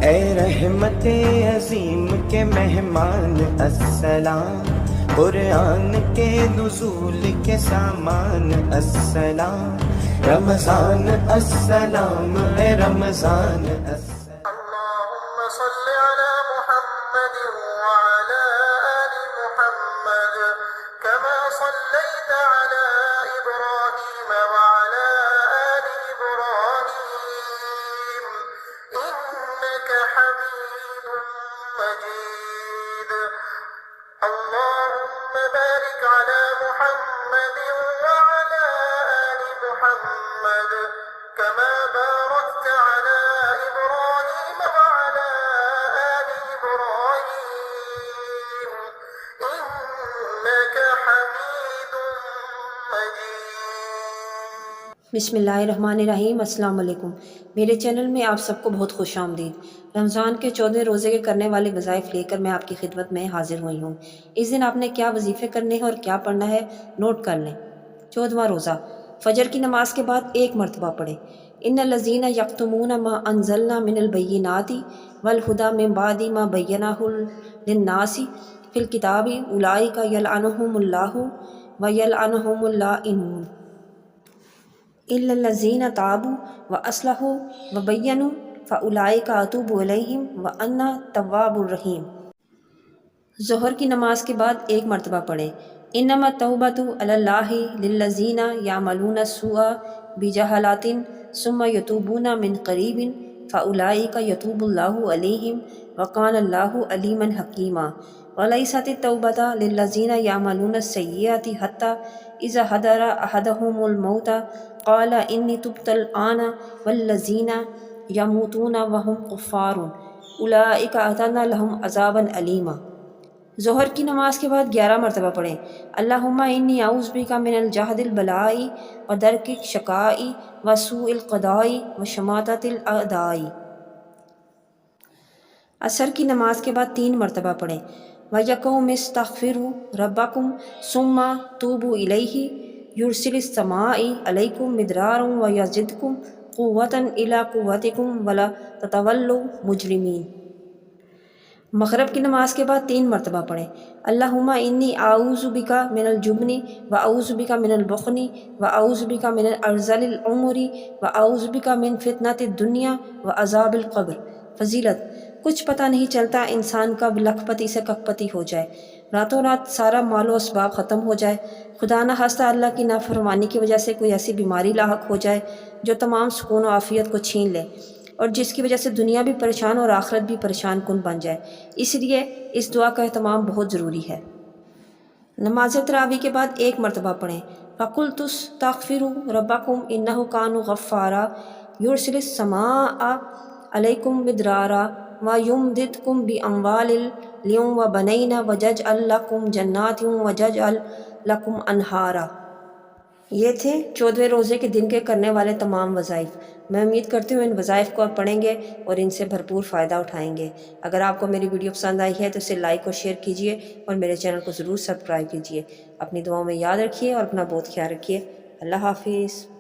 اے رحمت عظیم کے مہمان السلام، قرآن کے نزول کے سامان السلام، رمضان السلام ہے رمضان السلام۔ اللهم صل على محمد وعلى آل محمد كما صليت على إبراهيم وعلى آل إبراهيم إنك حميد مجيد۔ اللهم بارك على محمد وعلى آل محمد كما باركت على إبراهيم وعلى آل إبراهيم إنك حميد مجيد۔ بسم اللہ الرحمن الرحیم۔ السلام علیکم۔ میرے چینل میں آپ سب کو بہت خوش آمدید۔ رمضان کے 14 روزے کے کرنے والے وظائف لے کر میں آپ کی خدمت میں حاضر ہوئی ہوں۔ اس دن آپ نے کیا وظیفے کرنے ہیں اور کیا پڑھنا ہے نوٹ کر لیں۔ 14واں روزہ فجر کی نماز کے بعد 1 مرتبہ پڑھیں۔ ان الذین یکتمون ما انزلنا من البینات والہدی من بعد ما بیناہ للناس فی الکتاب اولئک یلعنہم اللہ ویلعنہم اللائنون الا الذین تابوا واصلحوا وبینوا فاولئک اتوب علیہم وانا التواب الرحیم۔ ظہر کی نماز کے بعد 1 مرتبہ پڑھیں۔ انما التوبۃ علی اللہ للذین یعملون السوء بجہالۃ ثم یتوبون من قریب فاولئک یتوب اللہ علیہم وکان اللہ علیما حکیما۔ ولیست التوبۃ للذین یعملون السیئات حتی اذا حضر احدهم الموت قال انی تبت الآن والذین یموتون وهم کفار اولئک اعتدنا لهم عذابا علیما۔ ظہر کی نماز کے بعد 11 مرتبہ پڑھیں۔ اللہم انی اعوذ بک من الجہد البلاء ودرک الشقاء وسوء القضاء وشماتۃ الاعداء۔ عصر کی نماز کے بعد 3 مرتبہ پڑھیں۔ وَيَقُومُ اسْتَغْفِرُوا رَبَّكُمْ ثُمَّ تُوبُوا إِلَيْهِ يُرْسِلِ السَّمَاءَ عَلَيْكُمْ مِدْرَارًا وَيَزِدْكُمْ قُوَّةً إِلَىٰ قُوَّتِكُمْ وَلَا تَتَوَلَّوْا مُجْرِمِينَ۔ مغرب کی نماز کے بعد 3 مرتبہ پڑھیں۔ اللہم انی اعوذ بک من الجبن واعوذ بک من البخل واعوذ بک من ارذل العمر واعوذ بک من فتنۃ الدنیا وعذاب القبر۔ فضیلت: کچھ پتہ نہیں چلتا انسان کب لکھ پتی سے کک پتی ہو جائے، راتوں رات سارا مال و اسباب ختم ہو جائے، خدا نہ خواستہ اللہ کی نافرمانی کی وجہ سے کوئی ایسی بیماری لاحق ہو جائے جو تمام سکون و عافیت کو چھین لے، اور جس کی وجہ سے دنیا بھی پریشان اور آخرت بھی پریشان کن بن جائے۔ اس لیے اس دعا کا اہتمام بہت ضروری ہے۔ نماز تراویح کے بعد 1 مرتبہ پڑھیں۔ فَقُلْتُ اسْتَغْفِرُوا رَبَّكُمْ إِنَّهُ كَانَ غَفَّارًا يُرْسِلِ السَّمَاءَ عَلَيْكُمْ مِدْرَارًا وَيُمْدِدْكُمْ بِأَمْوَالٍ وَبَنِينَ وَيَجْعَلْ لَكُمْ جَنَّاتٍ وَيَجْعَلْ لَكُمْ أَنْهَارًا۔ یہ تھے 14ویں روزے کے دن کے کرنے والے تمام وظائف۔ میں امید کرتی ہوں ان وظائف کو آپ پڑھیں گے اور ان سے بھرپور فائدہ اٹھائیں گے۔ اگر آپ کو میری ویڈیو پسند آئی ہے تو اسے لائک اور شیئر کیجیے اور میرے چینل کو ضرور سبسکرائب کیجیے۔ اپنی دعاؤں میں یاد رکھیے اور اپنا بہت خیال رکھیے۔ اللہ حافظ۔